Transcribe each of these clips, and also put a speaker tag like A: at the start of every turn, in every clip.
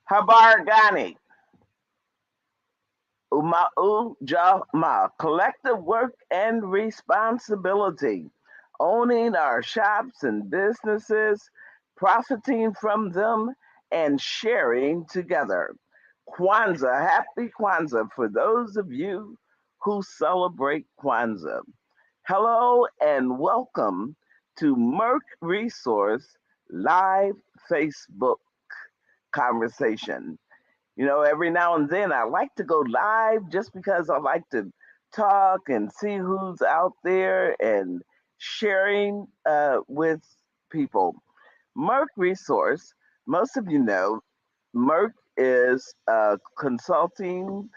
A: Habar Ghani, Umau Jama, collective work and responsibility, owning our shops and businesses, profiting from them, and sharing together. Kwanzaa, happy Kwanzaa for those of you who celebrate Kwanzaa. Hello and welcome to Merck Resource Live Facebook conversation. Every now and then I like to go live just because I like to talk and see who's out there and sharing with people. Merck Resource, most of you know, Merck is a consulting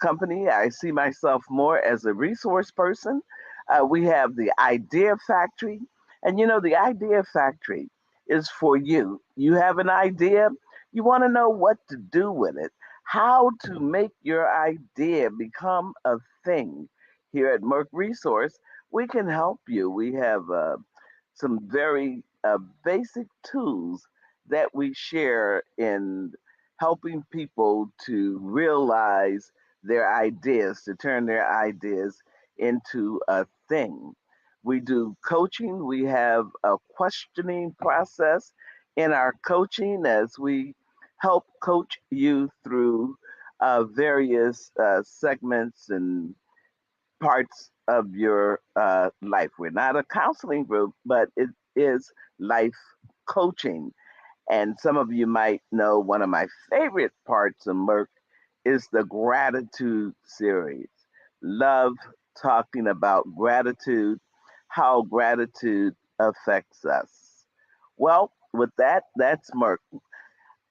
A: company. I see myself more as a resource person. We have the Idea Factory, and the Idea Factory is for you. You have an idea, you want to know what to do with it, how to make your idea become a thing. Here at Merck Resource, we can help you. We have some very basic tools that we share in helping people to realize their ideas, to turn their ideas into a thing. We do coaching. We have a questioning process in our coaching as we help coach you through various segments and parts of your life. We're not a counseling group, but it is life coaching. And some of you might know one of my favorite parts of Merck is the gratitude series. Love talking about gratitude, how gratitude affects us. Well, with that, that's Merck.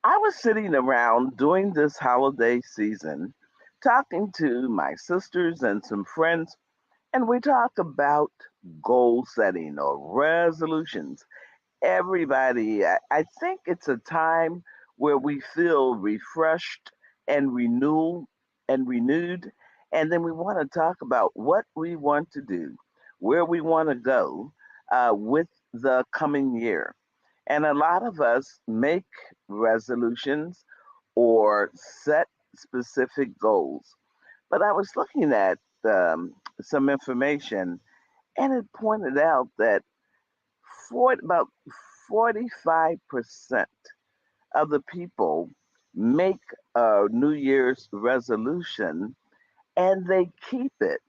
A: I was sitting around during this holiday season talking to my sisters and some friends, and we talk about goal setting or resolutions. Everybody, I think it's a time where we feel refreshed and renewed, and then we want to talk about what we want to do, where we want to go with the coming year. And a lot of us make resolutions or set specific goals. But I was looking at some information, and it pointed out that about 45% of the people make a New Year's resolution and they keep it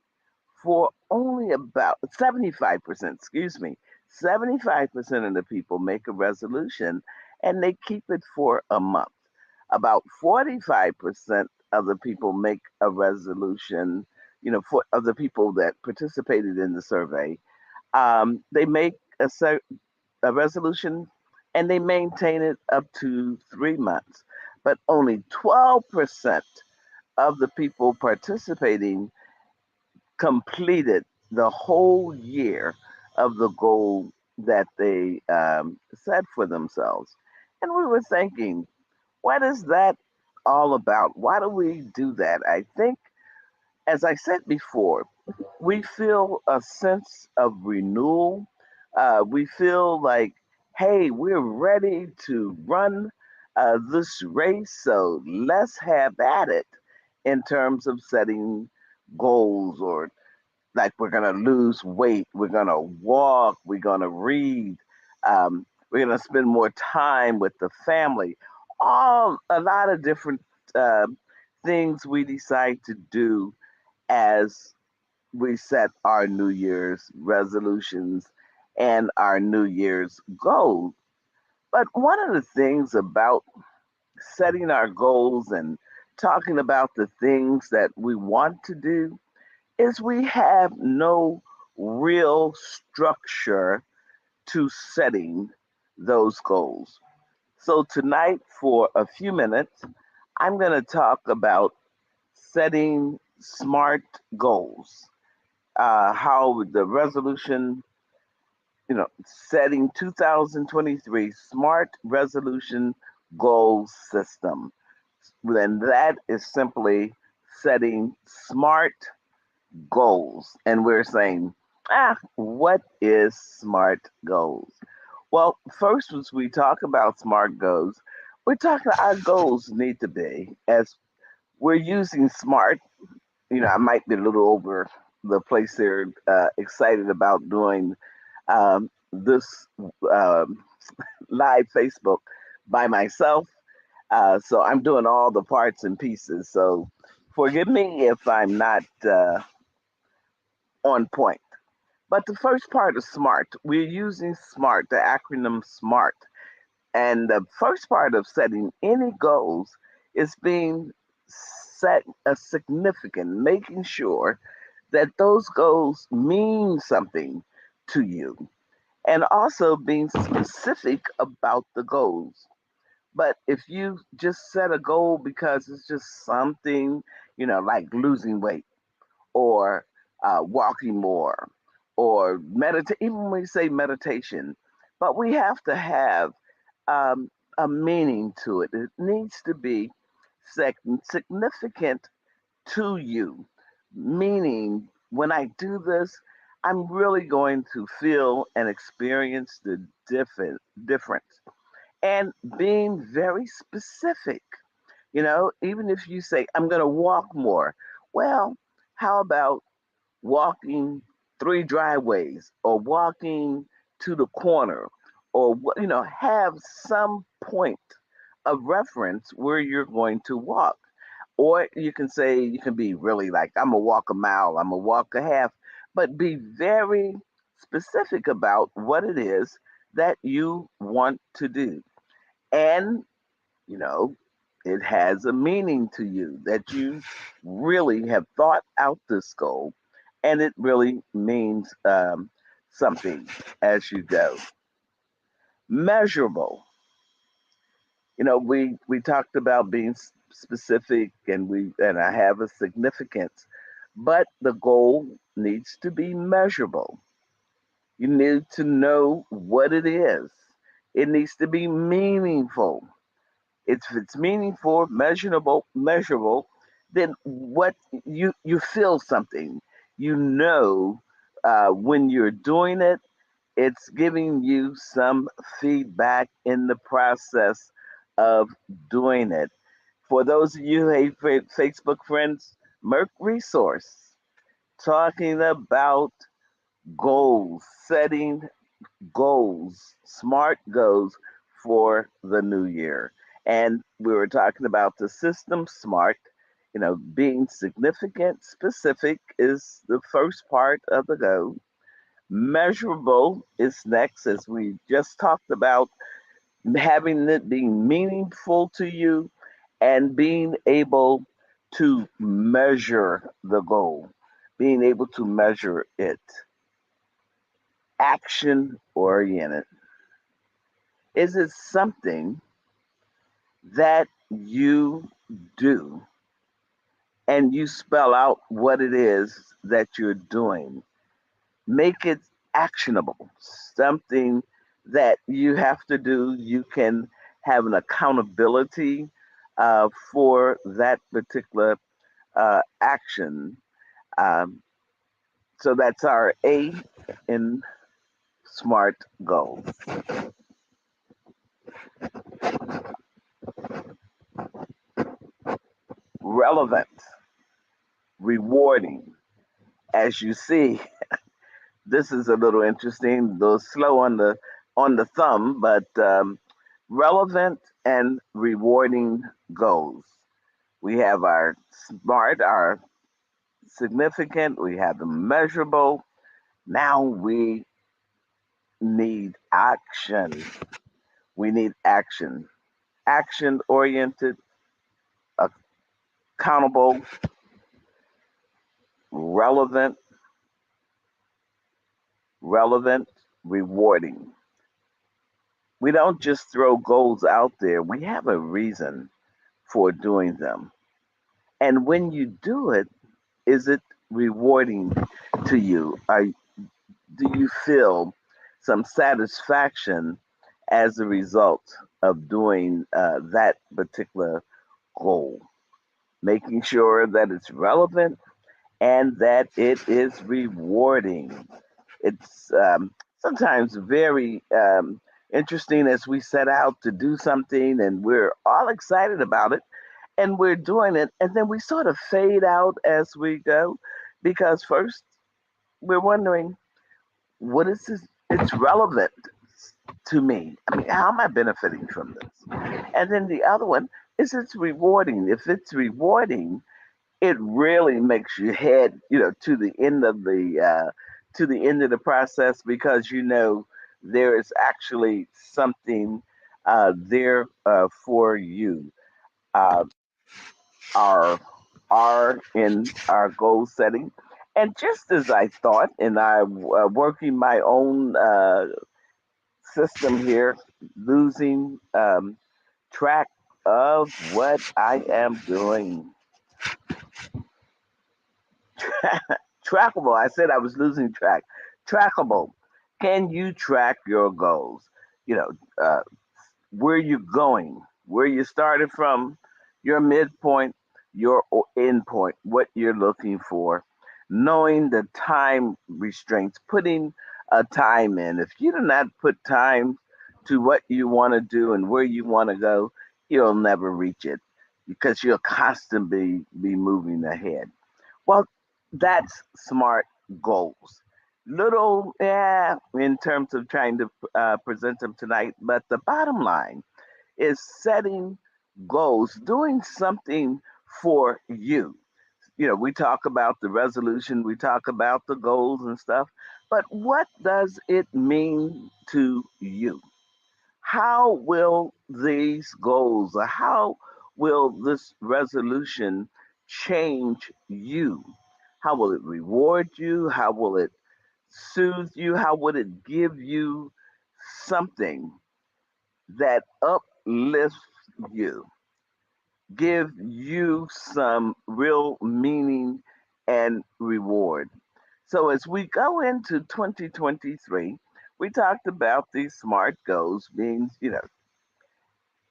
A: for only about 75%, excuse me, 75% of the people make a resolution and they keep it for a month. About 45% of the people make a resolution, of the people that participated in the survey, they make a resolution and they maintain it up to 3 months. But only 12% of the people participating completed the whole year of the goal that they set for themselves. And we were thinking, what is that all about? Why do we do that? I think, as I said before, we feel a sense of renewal. We feel like, hey, we're ready to run this race, so let's have at it in terms of setting goals, or like we're going to lose weight, we're going to walk, we're going to read, we're going to spend more time with the family. A lot of different uh, things we decide to do as we set our New Year's resolutions and our New Year's goals. But one of the things about setting our goals and talking about the things that we want to do is we have no real structure to setting those goals. So, tonight, for a few minutes, I'm going to talk about setting smart goals, how the resolution, setting 2023 smart resolution goal system. And that is simply setting smart goals. And we're saying, what is SMART goals? Well, first, as we talk about SMART goals, we're talking our goals need to be as we're using SMART. I might be a little over the place there, excited about doing this live Facebook by myself. So I'm doing all the parts and pieces. So forgive me if I'm not on point. But the first part is SMART. We're using SMART, the acronym SMART. And the first part of setting any goals is being set a significant, making sure that those goals mean something to you, and also being specific about the goals. But if you just set a goal because it's just something, like losing weight or walking more or meditate, even when you say meditation, but we have to have um, a meaning to it. It needs to be significant to you, meaning when I do this, I'm really going to feel and experience the difference. And being very specific, even if you say, I'm going to walk more, well, how about walking 3 driveways or walking to the corner or, have some point of reference where you're going to walk. Or you can say, you can be really like, I'm going to walk a mile, I'm going to walk a half, but be very specific about what it is that you want to do. And, you know, it has a meaning to you that you really have thought out this goal and it really means something as you go. Measurable. We talked about being specific and I have a significance, but the goal needs to be measurable. You need to know what it is. It needs to be meaningful. If it's meaningful, measurable, then what you feel something. You know when you're doing it, it's giving you some feedback in the process of doing it. For those of you who have Facebook friends, Merc Resource talking about goals, setting goals, smart goals for the new year. And we were talking about the system SMART. Being significant, specific is the first part of the goal. Measurable is next, as we just talked about, having it being meaningful to you and being able to measure the goal, being able to measure it. Action oriented. Is it something that you do and you spell out what it is that you're doing? Make it actionable, something that you have to do. You can have an accountability for that particular action. Um, so that's our A in SMART goals. Relevant, rewarding. As you see, this is a little interesting, a little slow on the thumb, but relevant and rewarding goals. We have our SMART, our significant, we have the measurable. Now we need action. We need action. Action oriented, accountable, relevant, rewarding. We don't just throw goals out there, we have a reason for doing them. And when you do it, is it rewarding to you? Do you feel some satisfaction as a result of doing that particular goal? Making sure that it's relevant and that it is rewarding. It's sometimes very interesting as we set out to do something and we're all excited about it and we're doing it, and then we sort of fade out as we go because first we're wondering, what is this? It's relevant to me. I mean, how am I benefiting from this? And then the other one is it's rewarding. If it's rewarding, it really makes you head, to the end of the process because there is actually something there for you. Uh, our in our goal setting. And just as I thought, and I'm working my own system here, losing track of what I am doing. Trackable. I said I was losing track. Trackable. Can you track your goals? You know, uh, where you going, where you started from, your midpoint, your end point, what you're looking for, knowing the time restraints, putting a time in. If you do not put time to what you want to do and where you want to go, you'll never reach it because you'll constantly be moving ahead. Well, that's SMART goals. Little, yeah, in terms of trying to present them tonight, but the bottom line is setting goals, doing something for you. We talk about the resolution, we talk about the goals and stuff, but what does it mean to you? How will these goals or how will this resolution change you? How will it reward you? How will it soothe you? How would it give you something that uplifts you, give you some real meaning and reward? So as we go into 2023, we talked about these SMART goals being,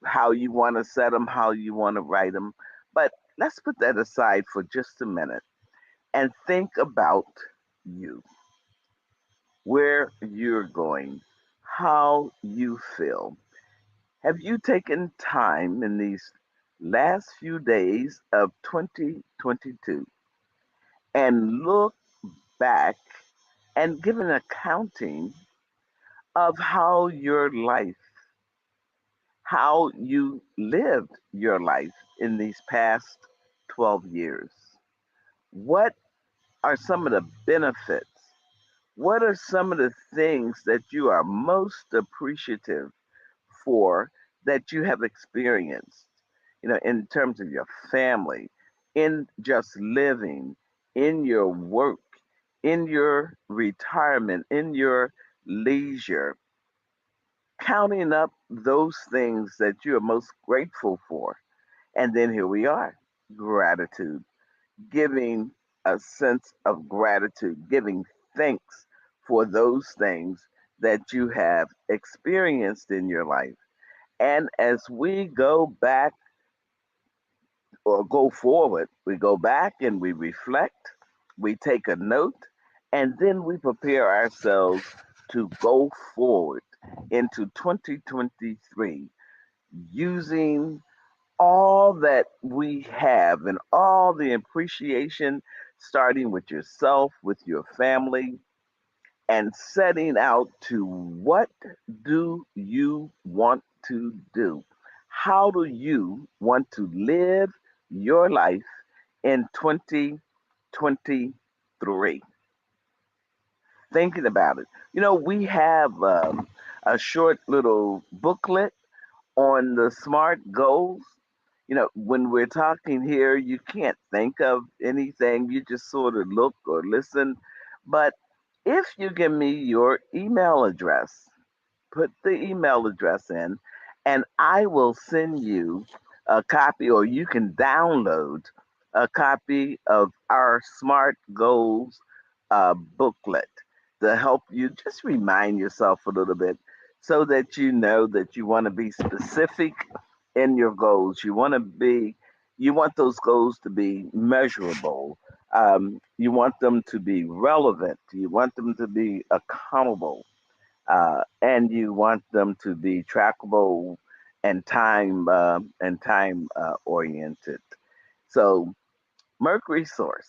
A: how you want to set them, how you want to write them. But let's put that aside for just a minute and think about you, where you're going, how you feel. Have you taken time in these last few days of 2022 and looked back and given accounting of how you lived your life in these past 12 years? What are some of the benefits? What are some of the things that you are most appreciative for that you have experienced, in terms of your family, in just living, in your work, in your retirement, in your leisure, counting up those things that you are most grateful for. And then here we are, gratitude, giving a sense of gratitude, giving thanks for those things that you have experienced in your life. And as we go back or go forward, we go back and we reflect, we take a note, and then we prepare ourselves to go forward into 2023 using all that we have and all the appreciation, starting with yourself, with your family, and setting out to what do you want to do? How do you want to live your life in 2023? Thinking about it. We have a short little booklet on the SMART goals. When we're talking here, you can't think of anything. You just sort of look or listen. But if you give me your email address, put the email address in, and I will send you a copy, or you can download a copy of our SMART Goals booklet to help you just remind yourself a little bit so that you know that you want to be specific in your goals. You want those goals to be measurable. You want them to be relevant. You want them to be accountable. and you want them to be trackable and time oriented. So Merc Resource,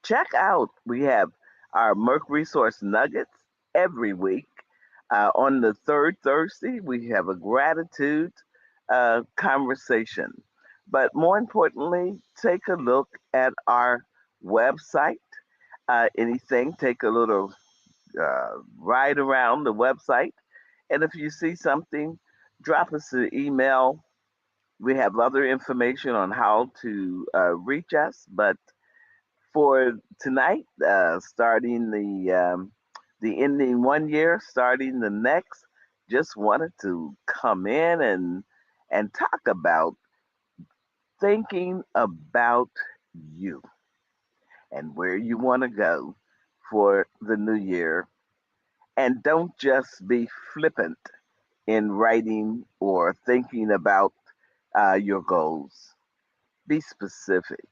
A: check out. We have our Merc Resource Nuggets every week. On the third Thursday, we have a gratitude conversation. But more importantly, take a look at our website. Anything, take a little ride around the website. And if you see something, drop us an email. We have other information on how to reach us. But for tonight, starting the ending one year, starting the next, just wanted to come in and talk about thinking about you and where you want to go for the new year. And don't just be flippant in writing or thinking about your goals. Be specific.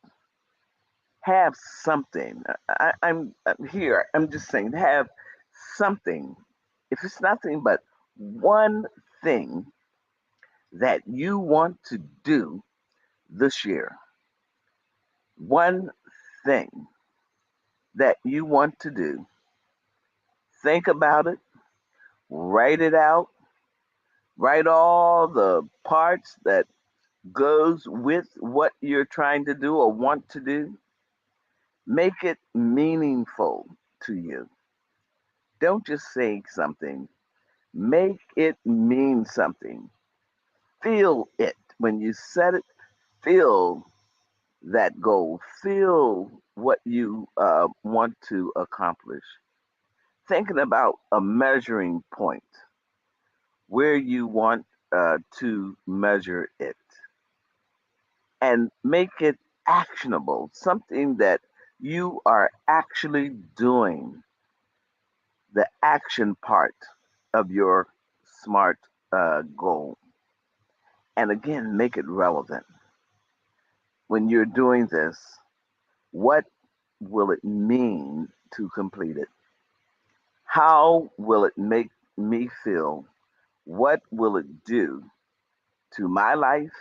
A: Have something. I'm here. I'm just saying, have something. If it's nothing but one thing that you want to do this year, one thing that you want to do, think about it, write it out, write all the parts that goes with what you're trying to do or want to do. Make it meaningful to you. Don't just say something. Make it mean something. Feel it. When you set it, feel that goal. Feel what you want to accomplish. Thinking about a measuring point where you want to measure it and make it actionable, something that you are actually doing, the action part of your SMART goal. And again, make it relevant. When you're doing this, what will it mean to complete it? How will it make me feel? What will it do to my life,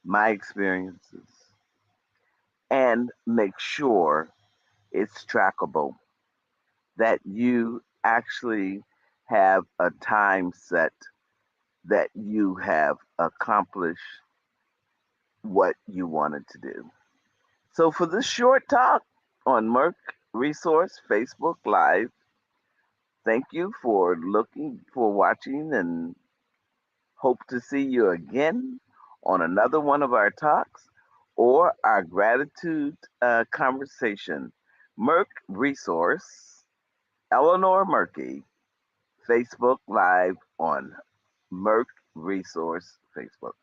A: my experiences? And make sure it's trackable, that you actually have a time set that you have accomplished what you wanted to do. So for this short talk on Merc Resource Facebook Live, thank you for watching, and hope to see you again on another one of our talks or our gratitude conversation. Merc Resource, Eleanor Murky, Facebook Live on Merc Resource Facebook.